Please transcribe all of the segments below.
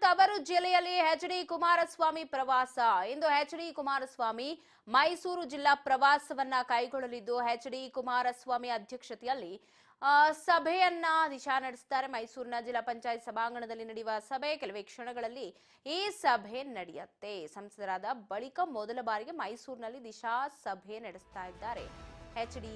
ತವರು ಜಿಲ್ಲೆಯಲ್ಲಿ ಎಚ್.ಡಿ. ಕುಮಾರಸ್ವಾಮಿ ಪ್ರವಾಸ. ಇಂದು ಎಚ್.ಡಿ. ಕುಮಾರಸ್ವಾಮಿ ಮೈಸೂರು ಜಿಲ್ಲಾ ಪ್ರವಾಸವನ್ನ ಕೈಗೊಳ್ಳಲಿದ್ದು ಎಚ್.ಡಿ. ಕುಮಾರಸ್ವಾಮಿ ಅಧ್ಯಕ್ಷತೆಯಲ್ಲಿ ಸಭೆಯನ್ನ ದಿಶಾ ನಡೆಸುತ್ತಾರೆ. ಮೈಸೂರಿನ ಜಿಲ್ಲಾ ಪಂಚಾಯತ್ ಸಭಾಂಗಣದಲ್ಲಿ ನಡೆಯುವ ಸಭೆ ಕೆಲವೇ ಕ್ಷಣಗಳಲ್ಲಿ ಈ ಸಭೆ ನಡೆಯುತ್ತೆ. ಸಂಸದರಾದ ಬಳಿಕ ಮೊದಲ ಬಾರಿಗೆ ಮೈಸೂರಿನಲ್ಲಿ ದಿಶಾ ಸಭೆ ನಡೆಸ್ತಾ ಇದ್ದಾರೆ ಎಚ್.ಡಿ.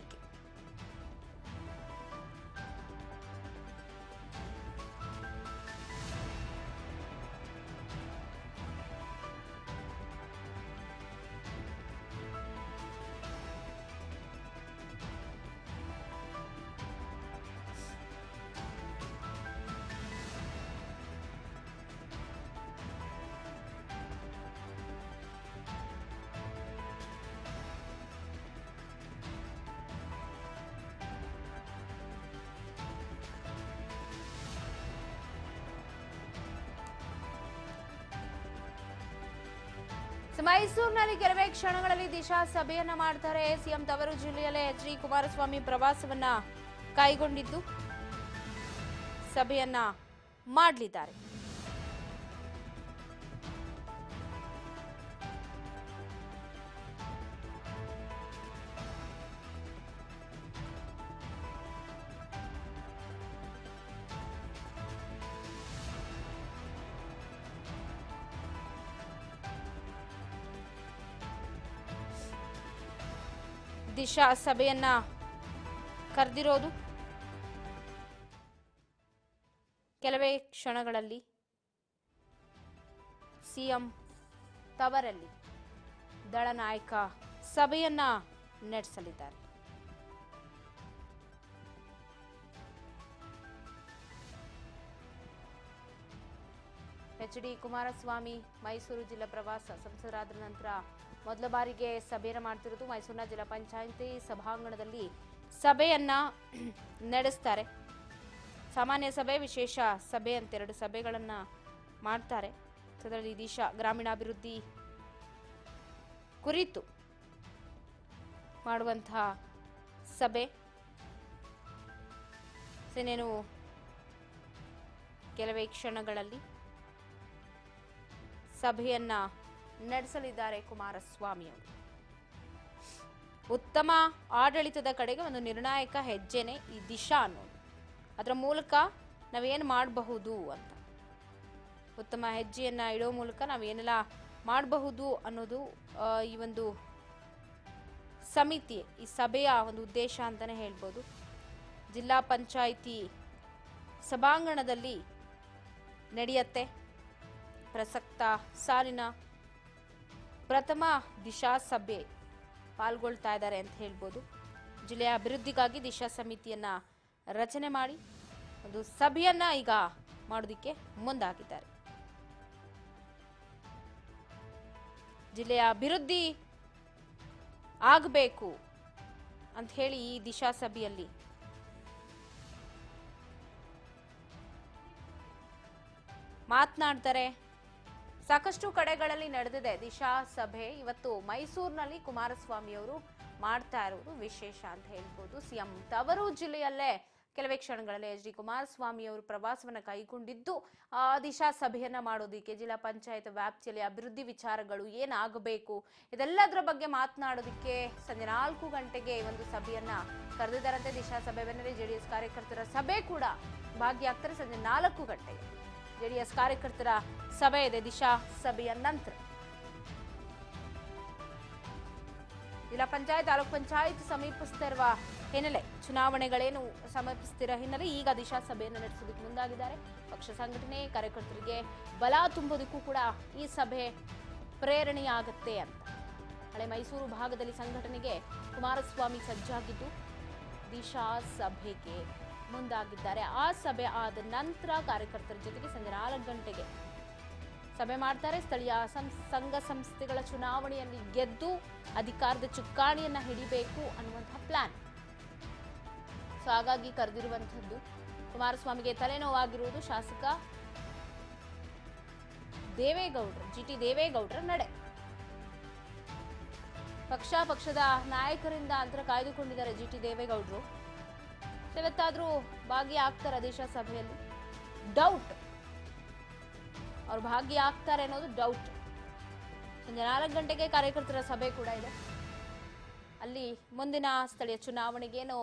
ಮೈಸೂರಿನಲ್ಲಿ ಕೆಲವೇ ಕ್ಷಣಗಳಲ್ಲಿ ದಿಶಾ ಸಭೆಯನ್ನ ಮಾಡ್ತಾರೆ. ಸಿಎಂ ತವರು ಜಿಲ್ಲೆಯಲ್ಲೇ ಎಚ್.ಡಿ. ಕುಮಾರಸ್ವಾಮಿ ಪ್ರವಾಸವನ್ನ ಕೈಗೊಂಡಿದ್ದು ಸಭೆಯನ್ನ ಮಾಡಲಿದ್ದಾರೆ. ದಿಶಾ ಸಭೆಯನ್ನ ಕರೆದಿರೋದು ಕೆಲವೇ ಕ್ಷಣಗಳಲ್ಲಿ ಸಿಎಂ ತವರಲ್ಲಿ ದಳ ನಾಯಕ ಸಭೆಯನ್ನ ನಡೆಸಲಿದ್ದಾರೆ. ಎಚ್.ಡಿ. ಕುಮಾರಸ್ವಾಮಿ ಮೈಸೂರು ಜಿಲ್ಲಾ ಪ್ರವಾಸ. ಸಂಸದರಾದ ನಂತರ ಮೊದಲ ಬಾರಿಗೆ ಸಭೆಯನ್ನು ಮಾಡ್ತಿರೋದು ಮೈಸೂರಿನ ಜಿಲ್ಲಾ ಪಂಚಾಯತಿ ಸಭಾಂಗಣದಲ್ಲಿ ಸಭೆಯನ್ನ ನಡೆಸ್ತಾರೆ. ಸಾಮಾನ್ಯ ಸಭೆ, ವಿಶೇಷ ಸಭೆ ಅಂತ ಎರಡು ಸಭೆಗಳನ್ನ ಮಾಡ್ತಾರೆ. ಅದರಲ್ಲಿ ದಿಶಾ ಗ್ರಾಮೀಣಾಭಿವೃದ್ಧಿ ಕುರಿತು ಮಾಡುವಂತಹ ಸಭೆ. ಇನ್ನೇನು ಕೆಲವೇ ಕ್ಷಣಗಳಲ್ಲಿ ಸಭೆಯನ್ನ ನಡೆಸಲಿದ್ದಾರೆ ಕುಮಾರಸ್ವಾಮಿ ಅವರು. ಉತ್ತಮ ಆಡಳಿತದ ಕಡೆಗೆ ಒಂದು ನಿರ್ಣಾಯಕ ಹೆಜ್ಜೆನೆ ಈ ದಿಶಾ ಅನ್ನೋದು. ಅದರ ಮೂಲಕ ನಾವೇನು ಮಾಡಬಹುದು ಅಂತ, ಉತ್ತಮ ಹೆಜ್ಜೆಯನ್ನ ಇಡೋ ಮೂಲಕ ನಾವೇನೆಲ್ಲ ಮಾಡಬಹುದು ಅನ್ನೋದು ಈ ಒಂದು ಸಮಿತಿ, ಈ ಸಭೆಯ ಒಂದು ಉದ್ದೇಶ ಅಂತಾನೆ ಹೇಳ್ಬೋದು. ಜಿಲ್ಲಾ ಪಂಚಾಯಿತಿ ಸಭಾಂಗಣದಲ್ಲಿ ನಡೆಯುತ್ತೆ. ಪ್ರಸಕ್ತ ಸಾಲಿನ ಪ್ರಥಮ ದಿಶಾ ಸಭೆ ಪಾಲ್ಗೊಳ್ತಾ ಇದ್ದಾರೆ ಅಂತ ಹೇಳ್ಬೋದು. ಜಿಲ್ಲೆಯ ಅಭಿವೃದ್ಧಿಗಾಗಿ ದಿಶಾ ಸಮಿತಿಯನ್ನ ರಚನೆ ಮಾಡಿ ಒಂದು ಸಭೆಯನ್ನ ಈಗ ಮಾಡೋದಕ್ಕೆ ಮುಂದಾಗಿದ್ದಾರೆ. ಜಿಲ್ಲೆಯ ಅಭಿವೃದ್ಧಿ ಆಗಬೇಕು ಅಂತ ಹೇಳಿ ಈ ದಿಶಾ ಸಭೆಯಲ್ಲಿ ಮಾತನಾಡ್ತಾರೆ. ಸಾಕಷ್ಟು ಕಡೆಗಳಲ್ಲಿ ನಡೆದಿದೆ ದಿಶಾ ಸಭೆ. ಇವತ್ತು ಮೈಸೂರಿನಲ್ಲಿ ಕುಮಾರಸ್ವಾಮಿ ಅವರು ಮಾಡ್ತಾ ಇರುವುದು ವಿಶೇಷ ಅಂತ ಹೇಳ್ಬೋದು. ಸಿಎಂ ತವರು ಜಿಲ್ಲೆಯಲ್ಲೇ ಕೆಲವೇ ಕ್ಷಣಗಳಲ್ಲಿ ಎಚ್.ಡಿ. ಕುಮಾರಸ್ವಾಮಿ ಅವರು ಪ್ರವಾಸವನ್ನ ಕೈಗೊಂಡಿದ್ದು ದಿಶಾ ಸಭೆಯನ್ನ ಮಾಡೋದಿಕ್ಕೆ ಜಿಲ್ಲಾ ಪಂಚಾಯತ್ ವ್ಯಾಪ್ತಿಯಲ್ಲಿ ಅಭಿವೃದ್ಧಿ ವಿಚಾರಗಳು ಏನಾಗಬೇಕು ಇದೆಲ್ಲದರ ಬಗ್ಗೆ ಮಾತನಾಡೋದಕ್ಕೆ ಸಂಜೆ 4 ಗಂಟೆಗೆ ಒಂದು ಸಭೆಯನ್ನ ಕರೆದಿದ್ದಾರಂತೆ. ದಿಶಾ ಸಭೆ ಬೆನ್ನಲ್ಲೇ ಜೆಡಿಎಸ್ ಕಾರ್ಯಕರ್ತರ ಸಭೆ ಕೂಡ ಭಾಗಿಯಾಗ್ತಾರೆ. ಸಂಜೆ 4 ಗಂಟೆಗೆ ಜೆಡಿಎಸ್ ಕಾರ್ಯಕರ್ತರ ಸಭೆ ಇದೆ. ದಿಶಾ ಸಭೆಯ ನಂತರ ಜಿಲ್ಲಾ ಪಂಚಾಯತ್, ತಾಲೂಕ್ ಪಂಚಾಯತ್ ಸಮೀಪಿಸುತ್ತಿರುವ ಹಿನ್ನೆಲೆ, ಚುನಾವಣೆಗಳೇನು ಸಮೀಪಿಸುತ್ತಿರುವ ಹಿನ್ನೆಲೆ ಈಗ ದಿಶಾ ಸಭೆಯನ್ನು ನಡೆಸೋದಕ್ಕೆ ಮುಂದಾಗಿದ್ದಾರೆ. ಪಕ್ಷ ಸಂಘಟನೆ ಕಾರ್ಯಕರ್ತರಿಗೆ ಬಲ ತುಂಬೋದಕ್ಕೂ ಕೂಡ ಈ ಸಭೆ ಪ್ರೇರಣೆಯಾಗುತ್ತೆ ಅಂತ. ಹಳೆ ಮೈಸೂರು ಭಾಗದಲ್ಲಿ ಸಂಘಟನೆಗೆ ಕುಮಾರಸ್ವಾಮಿ ಸಜ್ಜಾಗಿದ್ದು ದಿಶಾ ಸಭೆಗೆ ಮುಂದಾಗಿದ್ದಾರೆ. ಆ ಸಭೆ ಆದ ನಂತರ ಕಾರ್ಯಕರ್ತರ ಜೊತೆಗೆ ಸಂಜೆ 4 ಗಂಟೆಗೆ ಸಭೆ ಮಾಡ್ತಾರೆ. ಸ್ಥಳೀಯ ಸಂಘ ಸಂಸ್ಥೆಗಳ ಚುನಾವಣೆಯಲ್ಲಿ ಗೆದ್ದು ಅಧಿಕಾರದ ಚುಕ್ಕಾಣಿಯನ್ನ ಹಿಡಿಬೇಕು ಅನ್ನುವಂತಹ ಪ್ಲಾನ್. ಸೊ ಹಾಗಾಗಿ ಕರೆದಿರುವಂತದ್ದು. ಕುಮಾರಸ್ವಾಮಿಗೆ ತಲೆನೋವಾಗಿರುವುದು ಶಾಸಕ ದೇವೇಗೌಡರು, ಜಿ.ಟಿ. ದೇವೇಗೌಡರ ನಡೆ. ಪಕ್ಷದ ನಾಯಕರಿಂದ ಅಂತರ ಕಾಯ್ದುಕೊಂಡಿದ್ದಾರೆ ಜಿ.ಟಿ. ದೇವೇಗೌಡರು. ಇವತ್ತಾದ್ರೂ ಭಾಗಿಯಾಗ್ತಾರ ದಿಶಾ ಸಭೆಯಲ್ಲಿ? ಡೌಟ್. ಅವ್ರು ಭಾಗಿಯಾಗ್ತಾರೆ ಅನ್ನೋದು ಡೌಟ್. ಸಂಜೆ 4 ಗಂಟೆಗೆ ಕಾರ್ಯಕರ್ತರ ಸಭೆ ಕೂಡ ಇದೆ. ಅಲ್ಲಿ ಮುಂದಿನ ಸ್ಥಳೀಯ ಚುನಾವಣೆಗೇನು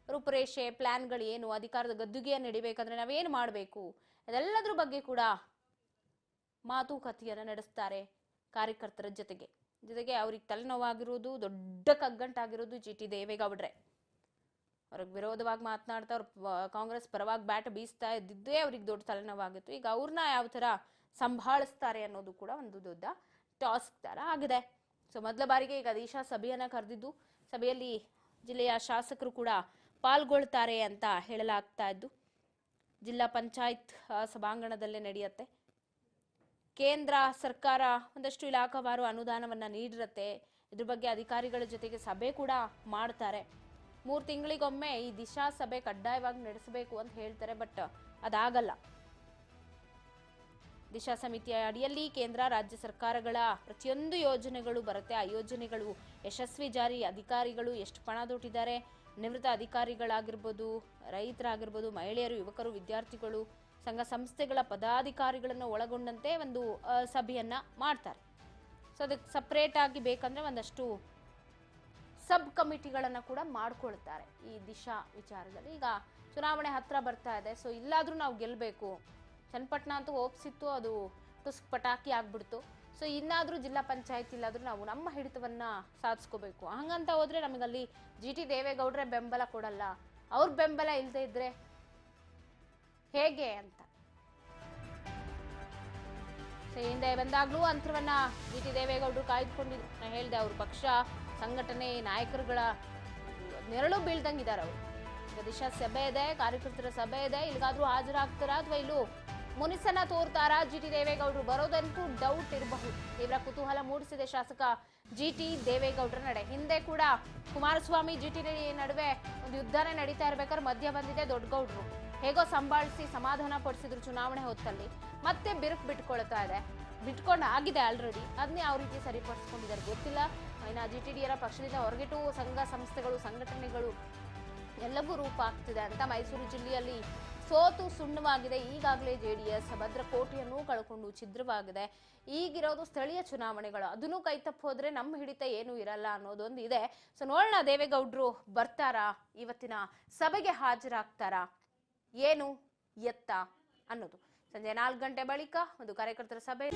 ರೂಪುರೇಷೆ, ಪ್ಲಾನ್ಗಳು ಏನು, ಅಧಿಕಾರದ ಗದ್ದುಗೆಯನ್ನು ಹಿಡಿಬೇಕಂದ್ರೆ ನಾವೇನು ಮಾಡಬೇಕು, ಅದೆಲ್ಲದ್ರ ಬಗ್ಗೆ ಕೂಡ ಮಾತುಕತೆಯನ್ನು ನಡೆಸ್ತಾರೆ ಕಾರ್ಯಕರ್ತರ ಜೊತೆಗೆ ಅವ್ರಿಗೆ ತಲೆನೋವಾಗಿರೋದು, ದೊಡ್ಡ ಕಗ್ಗಂಟಾಗಿರೋದು GT ದೇವೇಗೌಡ್ರೆ. ಅವ್ರಿಗೆ ವಿರೋಧವಾಗಿ ಮಾತನಾಡ್ತಾ ಅವ್ರು ಕಾಂಗ್ರೆಸ್ ಪರವಾಗಿ ಬ್ಯಾಟ್ ಬೀಸ್ತಾ ಇದ್ದಿದ್ದೇ ಅವ್ರಿಗೆ ದೊಡ್ಡ ತಲೆನೋವಾಗಿತ್ತು. ಈಗ ಅವ್ರನ್ನ ಯಾವ ಥರ ಸಂಭಾಳಿಸ್ತಾರೆ ಅನ್ನೋದು ಕೂಡ ಒಂದು ದೊಡ್ಡ ಟಾಸ್ಕ್ ಥರ ಆಗಿದೆ. ಸೊ ಮೊದಲ ಬಾರಿಗೆ ಈಗ ದಿಶಾ ಸಭೆಯನ್ನು ಕರೆದಿದ್ದು, ಸಭೆಯಲ್ಲಿ ಜಿಲ್ಲೆಯ ಶಾಸಕರು ಕೂಡ ಪಾಲ್ಗೊಳ್ತಾರೆ ಅಂತ ಹೇಳಲಾಗ್ತಾ ಇದ್ದು, ಜಿಲ್ಲಾ ಪಂಚಾಯತ್ ಸಭಾಂಗಣದಲ್ಲೇ ನಡೆಯುತ್ತೆ. ಕೇಂದ್ರ ಸರ್ಕಾರ ಒಂದಷ್ಟು ಇಲಾಖಾವಾರು ಅನುದಾನವನ್ನು ನೀಡಿರುತ್ತೆ. ಇದ್ರ ಬಗ್ಗೆ ಅಧಿಕಾರಿಗಳ ಜೊತೆಗೆ ಸಭೆ ಕೂಡ ಮಾಡ್ತಾರೆ. 3 ತಿಂಗಳಿಗೊಮ್ಮೆ ಈ ದಿಶಾ ಸಭೆ ಕಡ್ಡಾಯವಾಗಿ ನಡೆಸಬೇಕು ಅಂತ ಹೇಳ್ತಾರೆ. ಬಟ್ ಅದಾಗಲ್ಲ. ದಿಶಾ ಸಮಿತಿಯ ಅಡಿಯಲ್ಲಿ ಕೇಂದ್ರ ರಾಜ್ಯ ಸರ್ಕಾರಗಳ ಪ್ರತಿಯೊಂದು ಯೋಜನೆಗಳು ಬರುತ್ತೆ. ಆ ಯೋಜನೆಗಳು ಯಶಸ್ವಿ ಜಾರಿ, ಅಧಿಕಾರಿಗಳು ಎಷ್ಟು ಪಣ ದುಡ್ಡಿದ್ದಾರೆ, ನಿವೃತ್ತ ಅಧಿಕಾರಿಗಳಾಗಿರ್ಬೋದು, ರೈತರಾಗಿರ್ಬೋದು, ಮಹಿಳೆಯರು, ಯುವಕರು, ವಿದ್ಯಾರ್ಥಿಗಳು, ಸಂಘ ಸಂಸ್ಥೆಗಳ ಪದಾಧಿಕಾರಿಗಳನ್ನು ಒಳಗೊಂಡಂತೆ ಒಂದು ಸಭೆಯನ್ನ ಮಾಡ್ತಾರೆ. ಸೊ ಅದಕ್ಕೆ ಸಪ್ರೇಟ್ ಆಗಿ ಬೇಕಂದ್ರೆ ಒಂದಷ್ಟು ಸಬ್ ಕಮಿಟಿಗಳನ್ನು ಕೂಡ ಮಾಡ್ಕೊಳ್ತಾರೆ ಈ ದಿಶಾ ವಿಚಾರದಲ್ಲಿ. ಈಗ ಚುನಾವಣೆ ಹತ್ರ ಬರ್ತಾ ಇದೆ. ಸೊ ಇಲ್ಲಾದ್ರೂ ನಾವು ಗೆಲ್ಲಬೇಕು. ಚನ್ನಪಟ್ಟಣ ಅಂತೂ ಹೋಪ್ಸಿತ್ತು, ಅದು ಟುಸ್ಕ್ ಪಟಾಕಿ ಆಗ್ಬಿಡ್ತು. ಸೊ ಇನ್ನಾದ್ರೂ ಜಿಲ್ಲಾ ಪಂಚಾಯತ್ ಇಲ್ಲಾದ್ರೂ ನಾವು ನಮ್ಮ ಹಿಡಿತವನ್ನ ಸಾಧಿಸ್ಕೋಬೇಕು. ಹಂಗಂತ ಹೋದ್ರೆ ನಮಗಲ್ಲಿ GT ದೇವೇಗೌಡ್ರೆ ಬೆಂಬಲ ಕೊಡಲ್ಲ. ಅವ್ರ ಬೆಂಬಲ ಇಲ್ಲದೆ ಇದ್ರೆ ಹೇಗೆ ಅಂತ. ಸೊ ಹಿಂದೆ ಬಂದಾಗ್ಲೂ ಅಂತರವನ್ನ GT ದೇವೇಗೌಡರು ಕಾಯ್ದುಕೊಂಡಿದ್ರು. ನಾನು ಹೇಳಿದೆ, ಅವ್ರ ಪಕ್ಷ ಸಂಘಟನೆ ನಾಯಕರುಗಳ ನೆರಳು ಬೀಳ್ದಂಗಿದ್ದಾರೆ ಅವರು. ಈಗ ದಿಶಾ ಸಭೆ ಇದೆ, ಕಾರ್ಯಕರ್ತರ ಸಭೆ ಇದೆ. ಇಲ್ಲಿಗಾದ್ರೂ ಹಾಜರಾಗ್ತಾರಾ ಅಥವಾ ಇಲ್ಲೂ ಮುನಿಸನ್ನ ತೋರ್ತಾರಾ GT ದೇವೇಗೌಡರು? ಬರೋದಂತೂ ಡೌಟ್ ಇರಬಹುದು. ತೀವ್ರ ಕುತೂಹಲ ಮೂಡಿಸಿದೆ ಶಾಸಕ GT ದೇವೇಗೌಡರ ನಡೆ. ಹಿಂದೆ ಕೂಡ ಕುಮಾರಸ್ವಾಮಿ GT ನಡುವೆ ಒಂದು ಯುದ್ಧನೇ ನಡೀತಾ ಇರ್ಬೇಕಾದ್ರೆ ಮಧ್ಯ ಬಂದಿದೆ ದೊಡ್ಡಗೌಡರು. ಹೇಗೋ ಸಂಭಾಳಿಸಿ ಸಮಾಧಾನ ಪಡಿಸಿದ್ರು ಚುನಾವಣೆ ಹೊತ್ತಲ್ಲಿ. ಮತ್ತೆ ಬಿರುಕು ಬಿಟ್ಕೊಳ್ತಾ ಇದೆ. ಬಿಟ್ಕೊಂಡು ಆಗಿದೆ ಆಲ್ರೆಡಿ. ಅದನ್ನೇ ಯಾವ ರೀತಿ ಸರಿಪಡಿಸ್ಕೊಂಡಿದ್ದಾರೆ ಗೊತ್ತಿಲ್ಲ. ಇನ್ನು GTDರ ಪಕ್ಷದಿಂದ ಹೊರಗಿಟ್ಟು ಸಂಘ ಸಂಸ್ಥೆಗಳು, ಸಂಘಟನೆಗಳು ಎಲ್ಲವೂ ರೂಪ ಆಗ್ತಿದೆ ಅಂತ. ಮೈಸೂರು ಜಿಲ್ಲೆಯಲ್ಲಿ ಸೋತು ಸುಣ್ಣವಾಗಿದೆ. ಈಗಾಗಲೇ JDS ಭದ್ರಕೋಟೆಯನ್ನು ಕಳ್ಕೊಂಡು ಛಿದ್ರವಾಗಿದೆ. ಈಗಿರೋದು ಸ್ಥಳೀಯ ಚುನಾವಣೆಗಳು. ಅದನ್ನು ಕೈತಪ್ಪು ಹೋದ್ರೆ ನಮ್ಮ ಹಿಡಿತ ಏನೂ ಇರಲ್ಲ ಅನ್ನೋದೊಂದು ಇದೆ. ಸೊ ನೋಡೋಣ, ದೇವೇಗೌಡರು ಬರ್ತಾರಾ, ಇವತ್ತಿನ ಸಭೆಗೆ ಹಾಜರಾಗ್ತಾರಾ, ಏನು ಎತ್ತ ಅನ್ನೋದು. ಸಂಜೆ 4 ಗಂಟೆ ಬಳಿಕ ಒಂದು ಕಾರ್ಯಕರ್ತರ ಸಭೆ